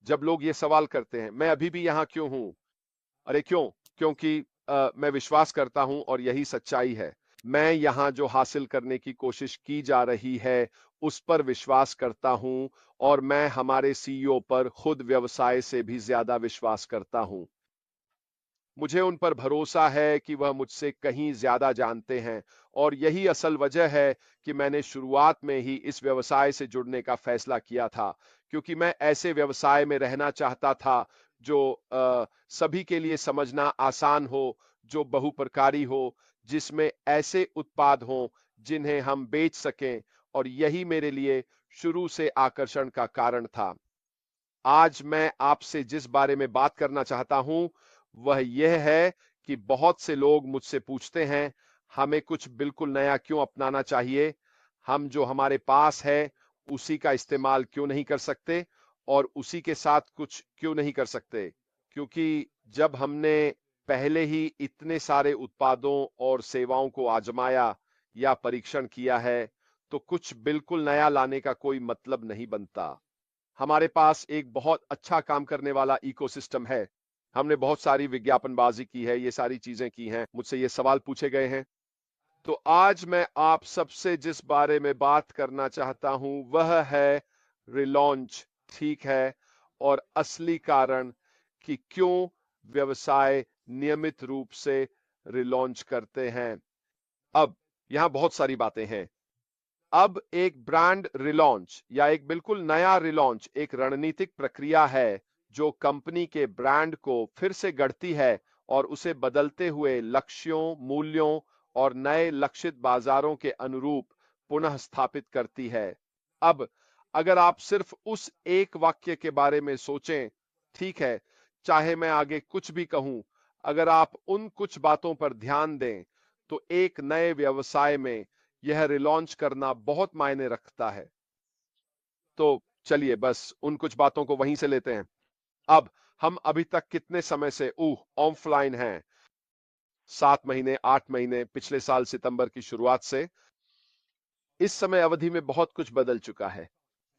जब लोग ये सवाल करते हैं, मैं अभी भी यहाँ क्यों हूँ? अरे क्यों? क्योंकि मैं विश्वास करता हूं और यही सच्चाई है। मैं यहाँ जो हासिल करने की कोशिश की जा रही है, उस पर विश्वास करता हूं और मैं हमारे सीईओ पर खुद व्यवसाय से भी ज्यादा विश्वास करता हूं। मुझे उन पर भरोसा है कि वह मुझसे कहीं ज्यादा जानते हैं और यही असल वजह है कि मैंने शुरुआत में ही इस व्यवसाय से जुड़ने का फैसला किया था, क्योंकि मैं ऐसे व्यवसाय में रहना चाहता था जो सभी के लिए समझना आसान हो, जो बहुप्रकारी हो, जिसमें ऐसे उत्पाद हों जिन्हें हम बेच सकें, और यही मेरे लिए शुरू से आकर्षण का कारण था। आज मैं आपसे जिस बारे में बात करना चाहता हूं वह यह है कि बहुत से लोग मुझसे पूछते हैं, हमें कुछ बिल्कुल नया क्यों अपनाना चाहिए? हम जो हमारे पास है उसी का इस्तेमाल क्यों नहीं कर सकते और उसी के साथ कुछ क्यों नहीं कर सकते? क्योंकि जब हमने पहले ही इतने सारे उत्पादों और सेवाओं को आजमाया या परीक्षण किया है, तो कुछ बिल्कुल नया लाने का कोई मतलब नहीं बनता। हमारे पास एक बहुत अच्छा काम करने वाला इकोसिस्टम है। हमने बहुत सारी विज्ञापनबाजी की है, ये सारी चीजें की हैं, मुझसे ये सवाल पूछे गए हैं। तो आज मैं आप सबसे जिस बारे में बात करना चाहता हूं वह है रिलॉन्च, ठीक है? और असली कारण कि क्यों व्यवसाय नियमित रूप से रिलॉन्च करते हैं। अब यहां बहुत सारी बातें हैं। अब एक ब्रांड रिलॉन्च या एक बिल्कुल नया रिलॉन्च एक रणनीतिक प्रक्रिया है जो कंपनी के ब्रांड को फिर से गढ़ती है और उसे बदलते हुए लक्ष्यों, मूल्यों और नए लक्षित बाजारों के अनुरूप पुनः स्थापित करती है। अब अगर आप सिर्फ उस एक वाक्य के बारे में सोचें, ठीक है, चाहे मैं आगे कुछ भी कहूं, अगर आप उन कुछ बातों पर ध्यान दें, तो एक नए व्यवसाय में यह रिलॉन्च करना बहुत मायने रखता है। तो चलिए बस उन कुछ बातों को वहीं से लेते हैं। अब हम अभी तक कितने समय से ऑफलाइन हैं? 7 महीने, 8 महीने, पिछले साल सितंबर की शुरुआत से इस समय अवधि में बहुत कुछ बदल चुका है।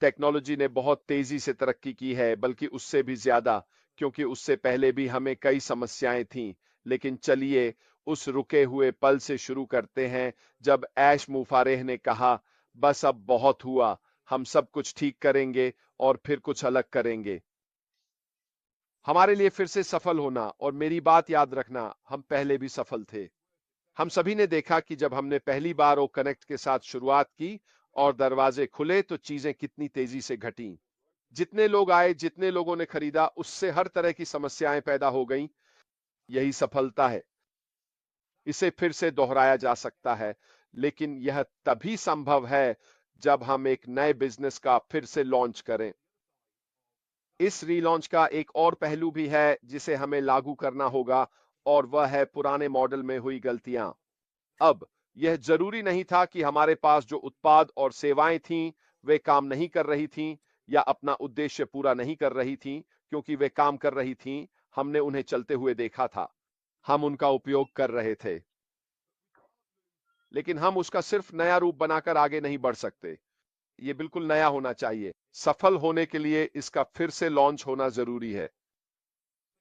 टेक्नोलॉजी ने बहुत तेजी से तरक्की की है, बल्कि उससे भी ज्यादा, क्योंकि उससे पहले भी हमें कई समस्याएं थीं। लेकिन चलिए उस रुके हुए पल से शुरू करते हैं जब ऐश मुफारेह ने कहा, बस अब बहुत हुआ, हम सब कुछ ठीक करेंगे और फिर कुछ अलग करेंगे। हमारे लिए फिर से सफल होना, और मेरी बात याद रखना, हम पहले भी सफल थे। हम सभी ने देखा कि जब हमने पहली बार ओ कनेक्ट के साथ शुरुआत की और दरवाजे खुले तो चीजें कितनी तेजी से घटी। जितने लोग आए, जितने लोगों ने खरीदा, उससे हर तरह की समस्याएं पैदा हो गईं। यही सफलता है। इसे फिर से दोहराया जा सकता है, लेकिन यह तभी संभव है जब हम एक नए बिजनेस का फिर से लॉन्च करें। इस रीलॉन्च का एक और पहलू भी है जिसे हमें लागू करना होगा, और वह है पुराने मॉडल में हुई गलतियां। अब यह जरूरी नहीं था कि हमारे पास जो उत्पाद और सेवाएं थीं वे काम नहीं कर रही थीं या अपना उद्देश्य पूरा नहीं कर रही थीं, क्योंकि वे काम कर रही थीं। हमने उन्हें चलते हुए देखा था, हम उनका उपयोग कर रहे थे, लेकिन हम उसका सिर्फ नया रूप बनाकर आगे नहीं बढ़ सकते। ये बिल्कुल नया होना चाहिए। सफल होने के लिए इसका फिर से लॉन्च होना जरूरी है।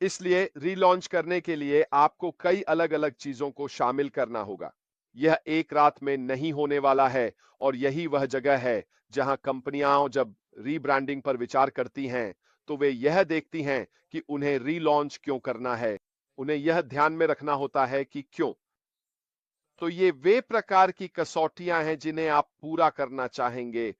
इसलिए रीलॉन्च करने के लिए आपको कई अलग-अलग चीजों को शामिल करना होगा। यह एक रात में नहीं होने वाला है, और यही वह जगह है जहां कंपनियां जब रीब्रांडिंग पर विचार करती हैं, तो वे यह देखती हैं कि उन्हें रीलॉन्च क्यों करना है। उन्हें यह ध्यान में रखना होता है कि क्यों। तो ये वे प्रकार की कसौटियां हैं जिन्हें आप पूरा करना चाहेंगे।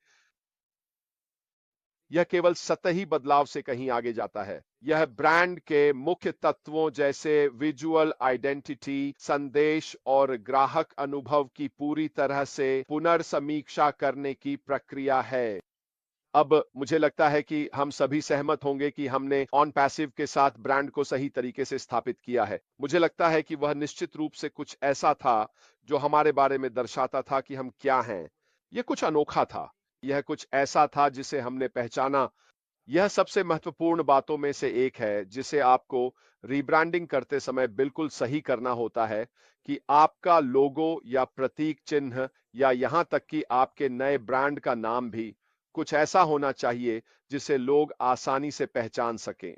यह केवल सतही बदलाव से कहीं आगे जाता है। यह ब्रांड के मुख्य तत्वों जैसे विजुअल आइडेंटिटी, संदेश और ग्राहक अनुभव की पूरी तरह से पुनर्समीक्षा करने की प्रक्रिया है। अब मुझे लगता है कि हम सभी सहमत होंगे कि हमने ऑन पैसिव के साथ ब्रांड को सही तरीके से स्थापित किया है। मुझे लगता है कि वह निश्चित रूप से कुछ ऐसा था जो हमारे बारे में दर्शाता था कि हम क्या हैं। यह कुछ अनोखा था। यह कुछ ऐसा था जिसे हमने पहचाना। यह सबसे महत्वपूर्ण बातों में से एक है जिसे आपको रीब्रांडिंग करते समय बिल्कुल सही करना होता है, कि आपका लोगो या प्रतीक चिन्ह या यहां तक कि आपके नए ब्रांड का नाम भी कुछ ऐसा होना चाहिए जिसे लोग आसानी से पहचान सकें।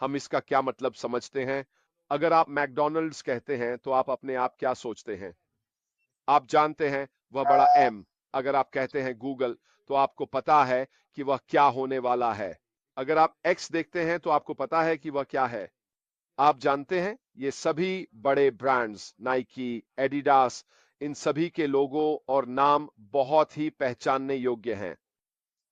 हम इसका क्या मतलब समझते हैं? अगर आप मैकडॉनल्ड्स कहते हैं तो आप अपने आप क्या सोचते हैं? आप जानते हैं वह बड़ा एम। अगर आप कहते हैं गूगल तो आपको पता है कि वह क्या होने वाला है। अगर आप एक्स देखते हैं तो आपको पता है कि वह क्या है। आप जानते हैं ये सभी बड़े ब्रांड्स नाइकी, एडिडास, इन सभी के लोगो और नाम बहुत ही पहचानने योग्य हैं।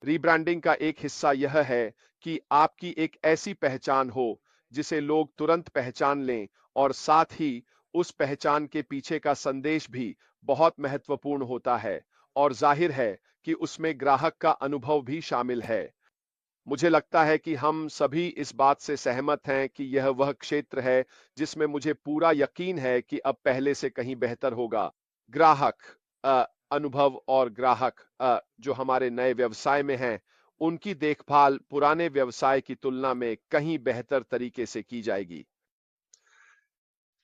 रीब्रांडिंग का एक हिस्सा यह है कि आपकी एक ऐसी पहचान हो जिसे लोग तुरंत पहचान लें और साथ ही उस पहचान के पीछे का संदेश भी बहुत महत्वपूर्ण होता है और जाहिर है कि उसमें ग्राहक का अनुभव भी शामिल है। मुझे लगता है कि हम सभी इस बात से सहमत हैं कि यह वह क्षेत्र है जिसमें मुझे पूरा यकीन है कि अब पहले से कहीं बेहतर होगा। ग्राहक अनुभव और ग्राहक जो हमारे नए व्यवसाय में हैं, उनकी देखभाल पुराने व्यवसाय की तुलना में कहीं बेहतर तरीके से की जाएगी।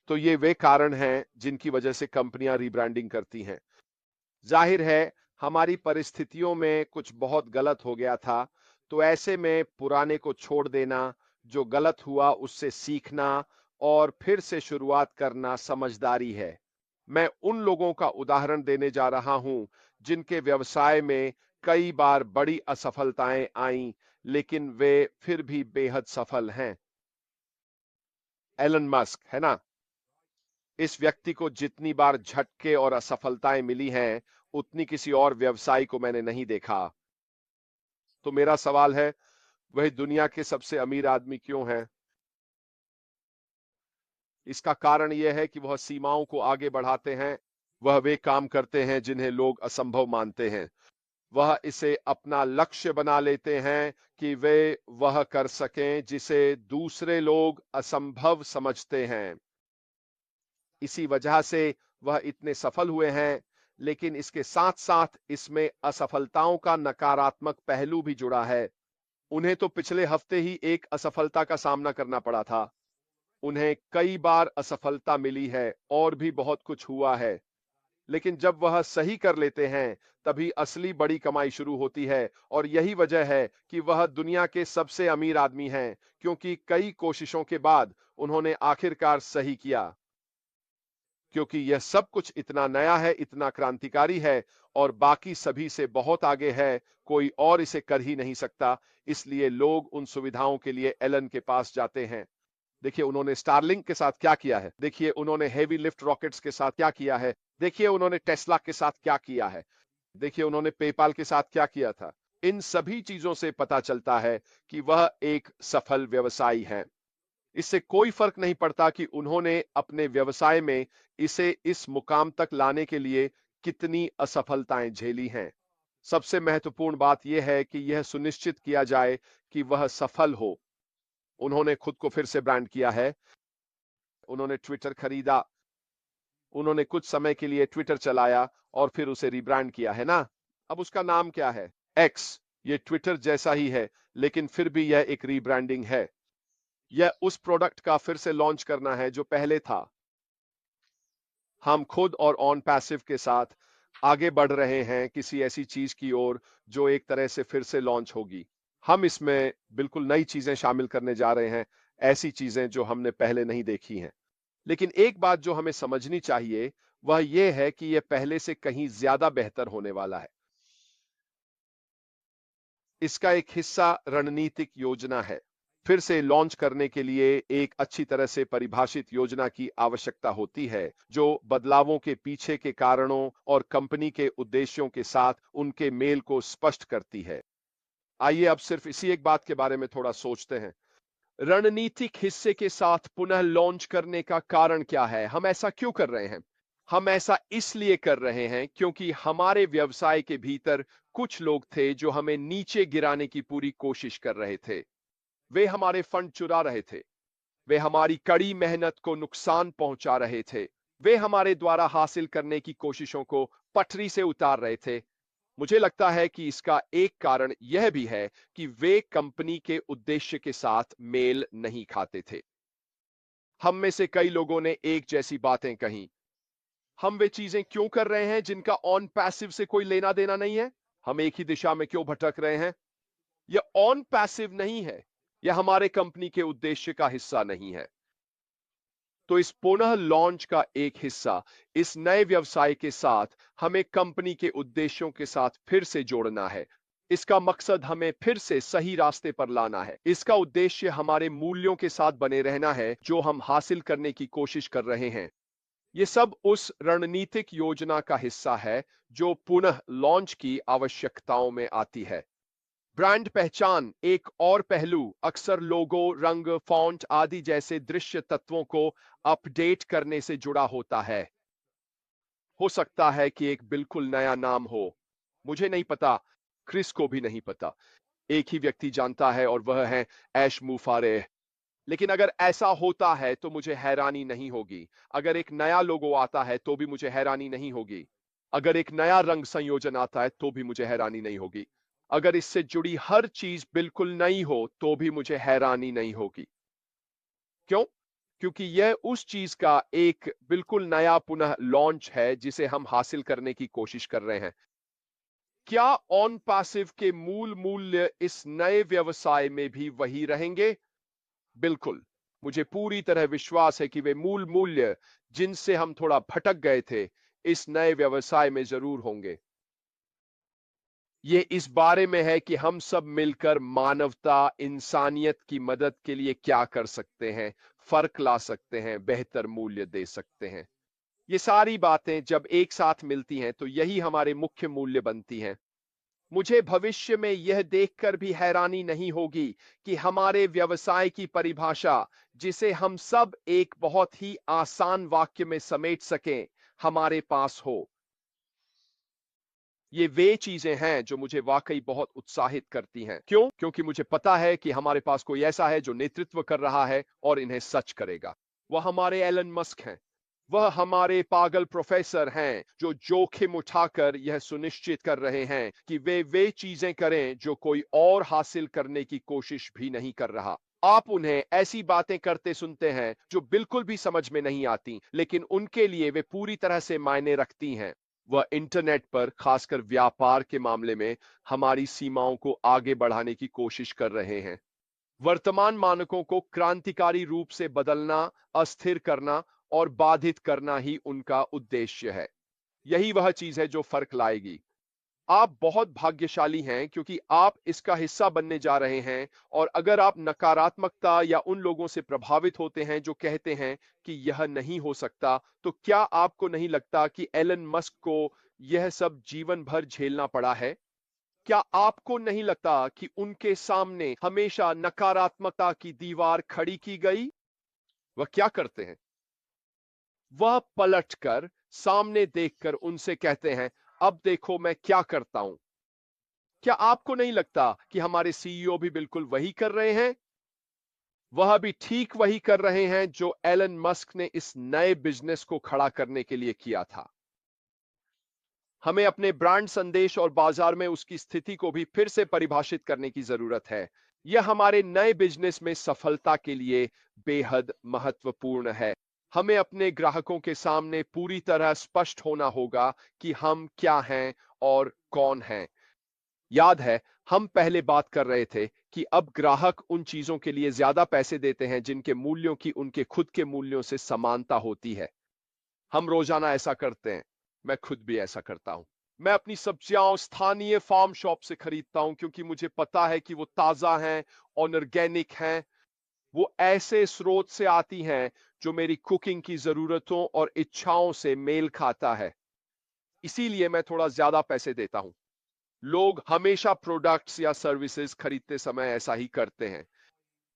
तो ये वे कारण हैं जिनकी वजह से कंपनियां रीब्रांडिंग करती हैं। जाहिर है हमारी परिस्थितियों में कुछ बहुत गलत हो गया था, तो ऐसे में पुराने को छोड़ देना, जो गलत हुआ उससे सीखना और फिर से शुरुआत करना समझदारी है। मैं उन लोगों का उदाहरण देने जा रहा हूं जिनके व्यवसाय में कई बार बड़ी असफलताएं आईं, लेकिन वे फिर भी बेहद सफल हैं। एलन मस्क, है ना? इस व्यक्ति को जितनी बार झटके और असफलताएं मिली हैं, उतनी किसी और व्यवसायी को मैंने नहीं देखा। तो मेरा सवाल है, वह दुनिया के सबसे अमीर आदमी क्यों हैं? इसका कारण यह है कि वह सीमाओं को आगे बढ़ाते हैं। वह वे काम करते हैं जिन्हें लोग असंभव मानते हैं। वह इसे अपना लक्ष्य बना लेते हैं कि वे वह कर सकें जिसे दूसरे लोग असंभव समझते हैं। इसी वजह से वह इतने सफल हुए हैं, लेकिन इसके साथ साथ इसमें असफलताओं का नकारात्मक पहलू भी जुड़ा है। उन्हें तो पिछले हफ्ते ही एक असफलता का सामना करना पड़ा था। उन्हें कई बार असफलता मिली है और भी बहुत कुछ हुआ है, लेकिन जब वह सही कर लेते हैं तभी असली बड़ी कमाई शुरू होती है। और यही वजह है कि वह दुनिया के सबसे अमीर आदमी हैं, क्योंकि कई कोशिशों के बाद उन्होंने आखिरकार सही किया। क्योंकि यह सब कुछ इतना नया है, इतना क्रांतिकारी है और बाकी सभी से बहुत आगे है, कोई और इसे कर ही नहीं सकता। इसलिए लोग उन सुविधाओं के लिए एलन के पास जाते हैं। देखिए उन्होंने स्टारलिंक के साथ क्या किया है, देखिए उन्होंने हेवी लिफ्ट रॉकेट्स के साथ क्या किया है, देखिए उन्होंने टेस्ला के साथ क्या किया है, देखिए उन्होंने पेपाल के साथ क्या किया था। इन सभी चीजों से पता चलता है कि वह एक सफल व्यवसायी है। इससे कोई फर्क नहीं पड़ता कि उन्होंने अपने व्यवसाय में इसे इस मुकाम तक लाने के लिए कितनी असफलताएं झेली हैं। सबसे महत्वपूर्ण बात यह है कि यह सुनिश्चित किया जाए कि वह सफल हो। उन्होंने खुद को फिर से ब्रांड किया है। उन्होंने ट्विटर खरीदा, उन्होंने कुछ समय के लिए ट्विटर चलाया और फिर उसे रिब्रांड किया, है ना? अब उसका नाम क्या है? एक्स। ये ट्विटर जैसा ही है, लेकिन फिर भी यह एक रीब्रांडिंग है। यह उस प्रोडक्ट का फिर से लॉन्च करना है जो पहले था। हम खुद और ऑन पैसिव के साथ आगे बढ़ रहे हैं किसी ऐसी चीज की ओर जो एक तरह से फिर से लॉन्च होगी। हम इसमें बिल्कुल नई चीजें शामिल करने जा रहे हैं, ऐसी चीजें जो हमने पहले नहीं देखी हैं। लेकिन एक बात जो हमें समझनी चाहिए वह यह है कि यह पहले से कहीं ज्यादा बेहतर होने वाला है। इसका एक हिस्सा रणनीतिक योजना है। फिर से लॉन्च करने के लिए एक अच्छी तरह से परिभाषित योजना की आवश्यकता होती है, जो बदलावों के पीछे के कारणों और कंपनी के उद्देश्यों के साथ उनके मेल को स्पष्ट करती है। आइए अब सिर्फ इसी एक बात के बारे में थोड़ा सोचते हैं। रणनीतिक हिस्से के साथ पुनः लॉन्च करने का कारण क्या है? हम ऐसा क्यों कर रहे हैं? हम ऐसा इसलिए कर रहे हैं क्योंकि हमारे व्यवसाय के भीतर कुछ लोग थे जो हमें नीचे गिराने की पूरी कोशिश कर रहे थे। वे हमारे फंड चुरा रहे थे। वे हमारी कड़ी मेहनत को नुकसान पहुंचा रहे थे। वे हमारे द्वारा हासिल करने की कोशिशों को पटरी से उतार रहे थे। मुझे लगता है कि इसका एक कारण यह भी है कि वे कंपनी के उद्देश्य के साथ मेल नहीं खाते थे। हम में से कई लोगों ने एक जैसी बातें कही। हम वे चीजें क्यों कर रहे हैं जिनका ऑन पैसिव से कोई लेना देना नहीं है? हम एक ही दिशा में क्यों भटक रहे हैं? यह ऑन पैसिव नहीं है, यह हमारे कंपनी के उद्देश्य का हिस्सा नहीं है। तो इस पुनः लॉन्च का एक हिस्सा, इस नए व्यवसाय के साथ हमें कंपनी के उद्देश्यों के साथ फिर से जोड़ना है। इसका मकसद हमें फिर से सही रास्ते पर लाना है। इसका उद्देश्य हमारे मूल्यों के साथ बने रहना है जो हम हासिल करने की कोशिश कर रहे हैं। ये सब उस रणनीतिक योजना का हिस्सा है जो पुनः लॉन्च की आवश्यकताओं में आती है। ब्रांड पहचान एक और पहलू अक्सर लोगो, रंग, फॉन्ट आदि जैसे दृश्य तत्वों को अपडेट करने से जुड़ा होता है। हो सकता है कि एक बिल्कुल नया नाम हो, मुझे नहीं पता, क्रिस को भी नहीं पता। एक ही व्यक्ति जानता है और वह है ऐश मुफारेह। लेकिन अगर ऐसा होता है तो मुझे हैरानी नहीं होगी। अगर एक नया लोगो आता है तो भी मुझे हैरानी नहीं होगी। अगर एक नया रंग संयोजन आता है तो भी मुझे हैरानी नहीं होगी। अगर इससे जुड़ी हर चीज बिल्कुल नई हो तो भी मुझे हैरानी नहीं होगी। क्यों? क्योंकि यह उस चीज का एक बिल्कुल नया पुनः लॉन्च है जिसे हम हासिल करने की कोशिश कर रहे हैं। क्या ऑन पैसिव के मूल मूल्य इस नए व्यवसाय में भी वही रहेंगे? बिल्कुल। मुझे पूरी तरह विश्वास है कि वे मूल मूल्य जिनसे हम थोड़ा भटक गए थे, इस नए व्यवसाय में जरूर होंगे। ये इस बारे में है कि हम सब मिलकर मानवता, इंसानियत की मदद के लिए क्या कर सकते हैं, फर्क ला सकते हैं, बेहतर मूल्य दे सकते हैं। ये सारी बातें जब एक साथ मिलती हैं तो यही हमारे मुख्य मूल्य बनती हैं। मुझे भविष्य में यह देखकर भी हैरानी नहीं होगी कि हमारे व्यवसाय की परिभाषा, जिसे हम सब एक बहुत ही आसान वाक्य में समेट सकें, हमारे पास हो। ये वे चीजें हैं जो मुझे वाकई बहुत उत्साहित करती हैं। क्यों? क्योंकि मुझे पता है कि हमारे पास कोई ऐसा है जो नेतृत्व कर रहा है और इन्हें सच करेगा। वह हमारे एलन मस्क हैं। वह हमारे पागल प्रोफेसर हैं जो जोखिम उठाकर यह सुनिश्चित कर रहे हैं कि वे चीजें करें जो कोई और हासिल करने की कोशिश भी नहीं कर रहा। आप उन्हें ऐसी बातें करते सुनते हैं जो बिल्कुल भी समझ में नहीं आती, लेकिन उनके लिए वे पूरी तरह से मायने रखती हैं। वह इंटरनेट पर, खासकर व्यापार के मामले में, हमारी सीमाओं को आगे बढ़ाने की कोशिश कर रहे हैं। वर्तमान मानकों को क्रांतिकारी रूप से बदलना, अस्थिर करना और बाधित करना ही उनका उद्देश्य है। यही वह चीज है जो फर्क लाएगी। आप बहुत भाग्यशाली हैं क्योंकि आप इसका हिस्सा बनने जा रहे हैं। और अगर आप नकारात्मकता या उन लोगों से प्रभावित होते हैं जो कहते हैं कि यह नहीं हो सकता, तो क्या आपको नहीं लगता कि एलन मस्क को यह सब जीवन भर झेलना पड़ा है? क्या आपको नहीं लगता कि उनके सामने हमेशा नकारात्मकता की दीवार खड़ी की गई? वह क्या करते हैं? वह पलटकर सामने देखकर उनसे कहते हैं, अब देखो मैं क्या करता हूं। क्या आपको नहीं लगता कि हमारे सीईओ भी बिल्कुल वही कर रहे हैं? वह भी ठीक वही कर रहे हैं जो एलन मस्क ने इस नए बिजनेस को खड़ा करने के लिए किया था। हमें अपने ब्रांड संदेश और बाजार में उसकी स्थिति को भी फिर से परिभाषित करने की जरूरत है। यह हमारे नए बिजनेस में सफलता के लिए बेहद महत्वपूर्ण है। हमें अपने ग्राहकों के सामने पूरी तरह स्पष्ट होना होगा कि हम क्या हैं और कौन हैं। याद है, हम पहले बात कर रहे थे कि अब ग्राहक उन चीजों के लिए ज्यादा पैसे देते हैं जिनके मूल्यों की उनके खुद के मूल्यों से समानता होती है। हम रोजाना ऐसा करते हैं। मैं खुद भी ऐसा करता हूं। मैं अपनी सब्जियां स्थानीय फार्म शॉप से खरीदता हूं क्योंकि मुझे पता है कि वो ताजा हैं, ऑर्गेनिक हैं। वो ऐसे स्रोत से आती हैं जो मेरी कुकिंग की जरूरतों और इच्छाओं से मेल खाता है। इसीलिए मैं थोड़ा ज्यादा पैसे देता हूं। लोग हमेशा प्रोडक्ट्स या सर्विसेज खरीदते समय ऐसा ही करते हैं।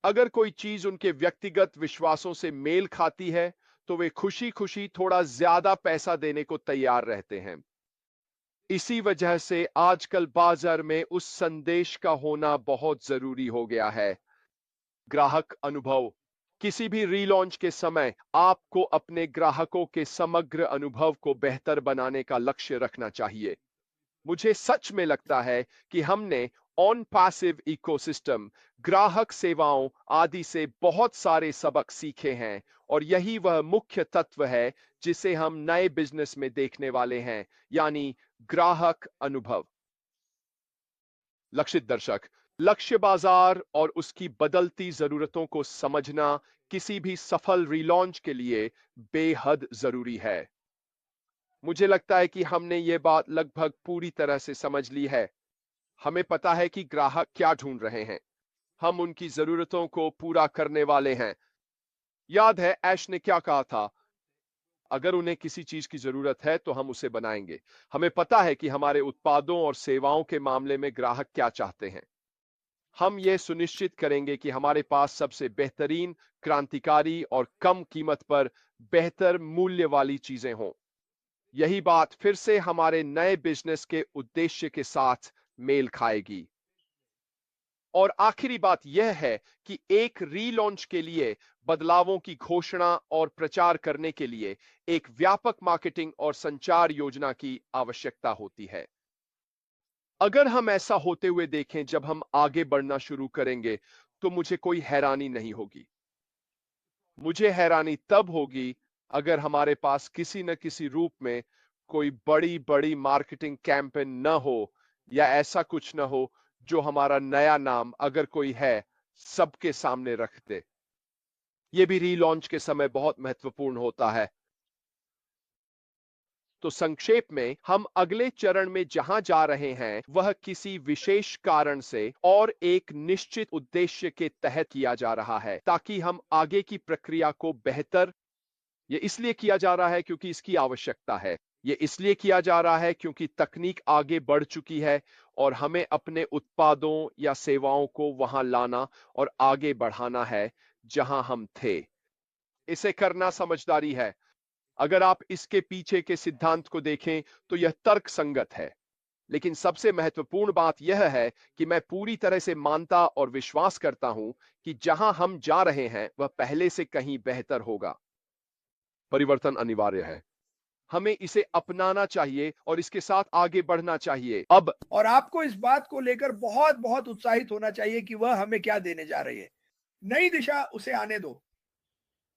अगर कोई चीज उनके व्यक्तिगत विश्वासों से मेल खाती है तो वे खुशी खुशी थोड़ा ज्यादा पैसा देने को तैयार रहते हैं। इसी वजह से आजकल बाजार में उस संदेश का होना बहुत जरूरी हो गया है। ग्राहक अनुभव। किसी भी रीलॉन्च के समय आपको अपने ग्राहकों के समग्र अनुभव को बेहतर बनाने का लक्ष्य रखना चाहिए। मुझे सच में लगता है कि हमने ऑन पैसिव इकोसिस्टम, ग्राहक सेवाओं आदि से बहुत सारे सबक सीखे हैं और यही वह मुख्य तत्व है जिसे हम नए बिजनेस में देखने वाले हैं, यानी ग्राहक अनुभव। लक्षित दर्शक, लक्ष्य बाजार और उसकी बदलती जरूरतों को समझना किसी भी सफल रीलॉन्च के लिए बेहद जरूरी है। मुझे लगता है कि हमने ये बात लगभग पूरी तरह से समझ ली है। हमें पता है कि ग्राहक क्या ढूंढ रहे हैं। हम उनकी जरूरतों को पूरा करने वाले हैं। याद है ऐश ने क्या कहा था? अगर उन्हें किसी चीज की जरूरत है तो हम उसे बनाएंगे। हमें पता है कि हमारे उत्पादों और सेवाओं के मामले में ग्राहक क्या चाहते हैं। हम ये सुनिश्चित करेंगे कि हमारे पास सबसे बेहतरीन, क्रांतिकारी और कम कीमत पर बेहतर मूल्य वाली चीजें हों। यही बात फिर से हमारे नए बिजनेस के उद्देश्य के साथ मेल खाएगी। और आखिरी बात यह है कि एक रीलॉन्च के लिए बदलावों की घोषणा और प्रचार करने के लिए एक व्यापक मार्केटिंग और संचार योजना की आवश्यकता होती है। अगर हम ऐसा होते हुए देखें जब हम आगे बढ़ना शुरू करेंगे तो मुझे कोई हैरानी नहीं होगी। मुझे हैरानी तब होगी अगर हमारे पास किसी न किसी रूप में कोई बड़ी बड़ी मार्केटिंग कैंपेन न हो या ऐसा कुछ न हो जो हमारा नया नाम, अगर कोई है, सबके सामने रख दे। यह भी रीलॉन्च के समय बहुत महत्वपूर्ण होता है। तो संक्षेप में, हम अगले चरण में जहां जा रहे हैं वह किसी विशेष कारण से और एक निश्चित उद्देश्य के तहत किया जा रहा है ताकि हम आगे की प्रक्रिया को बेहतर, यह इसलिए किया जा रहा है क्योंकि इसकी आवश्यकता है। यह इसलिए किया जा रहा है क्योंकि तकनीक आगे बढ़ चुकी है और हमें अपने उत्पादों या सेवाओं को वहां लाना और आगे बढ़ाना है जहां हम थे। इसे करना समझदारी है। अगर आप इसके पीछे के सिद्धांत को देखें तो यह तर्क संगत है। लेकिन सबसे महत्वपूर्ण बात यह है कि मैं पूरी तरह से मानता और विश्वास करता हूं कि जहां हम जा रहे हैं वह पहले से कहीं बेहतर होगा। परिवर्तन अनिवार्य है। हमें इसे अपनाना चाहिए और इसके साथ आगे बढ़ना चाहिए। अब और आपको इस बात को लेकर बहुत बहुत उत्साहित होना चाहिए कि वह हमें क्या देने जा रही है। नई दिशा उसे आने दो।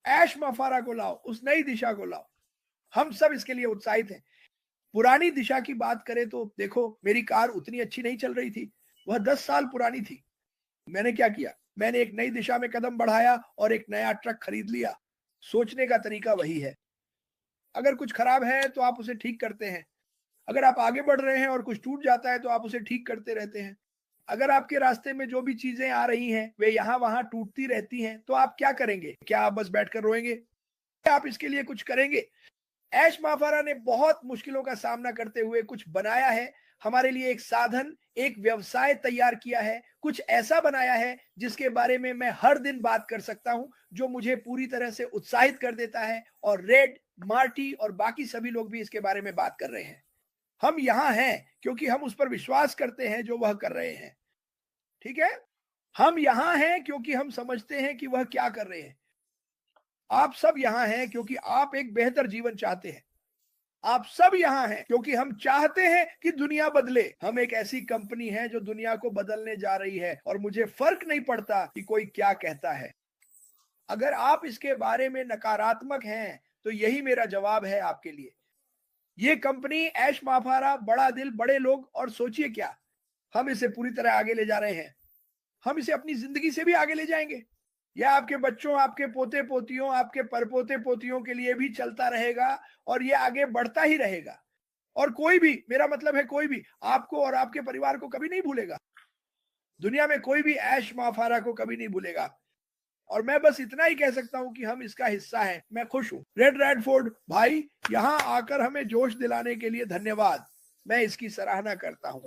ऐश माफारा को लाओ, उस नई दिशा को लाओ। हम सब इसके लिए उत्साहित हैं। पुरानी दिशा की बात करें तो देखो, मेरी कार उतनी अच्छी नहीं चल रही थी। वह 10 साल पुरानी थी। मैंने क्या किया? मैंने एक नई दिशा में कदम बढ़ाया और एक नया ट्रक खरीद लिया। सोचने का तरीका वही है। अगर कुछ खराब है तो आप उसे ठीक करते हैं। अगर आप आगे बढ़ रहे हैं और कुछ टूट जाता है तो आप उसे ठीक करते रहते हैं। अगर आपके रास्ते में जो भी चीजें आ रही हैं वे यहाँ वहां टूटती रहती हैं तो आप क्या करेंगे? क्या आप बस बैठकर रोएंगे? क्या आप इसके लिए कुछ करेंगे? ऐश माफारा ने बहुत मुश्किलों का सामना करते हुए कुछ बनाया है। हमारे लिए एक साधन, एक व्यवसाय तैयार किया है। कुछ ऐसा बनाया है जिसके बारे में मैं हर दिन बात कर सकता हूं, जो मुझे पूरी तरह से उत्साहित कर देता है। और रेड, मार्टी और बाकी सभी लोग भी इसके बारे में बात कर रहे हैं। हम यहां हैं क्योंकि हम उस पर विश्वास करते हैं जो वह कर रहे हैं। ठीक है? हम यहां हैं क्योंकि हम समझते हैं कि वह क्या कर रहे हैं। आप सब यहां हैं क्योंकि आप एक बेहतर जीवन चाहते हैं। आप सब यहां हैं क्योंकि हम चाहते हैं कि दुनिया बदले। हम एक ऐसी कंपनी है जो दुनिया को बदलने जा रही है और मुझे फर्क नहीं पड़ता कि कोई क्या कहता है। अगर आप इसके बारे में नकारात्मक हैं तो यही मेरा जवाब है आपके लिए। ये कंपनी ऐश माफारा, बड़ा दिल, बड़े लोग, और सोचिए क्या, हम इसे पूरी तरह आगे ले जा रहे हैं। हम इसे अपनी जिंदगी से भी आगे ले जाएंगे। यह आपके बच्चों, आपके पोते पोतियों, आपके परपोते पोतियों के लिए भी चलता रहेगा और यह आगे बढ़ता ही रहेगा। और कोई भी, मेरा मतलब है कोई भी, आपको और आपके परिवार को कभी नहीं भूलेगा। दुनिया में कोई भी ऐश माफारा को कभी नहीं भूलेगा। और मैं बस इतना ही कह सकता हूं कि हम इसका हिस्सा हैं। मैं खुश हूं। रेड रैडफोर्ड भाई, यहां आकर हमें जोश दिलाने के लिए धन्यवाद। मैं इसकी सराहना करता हूं।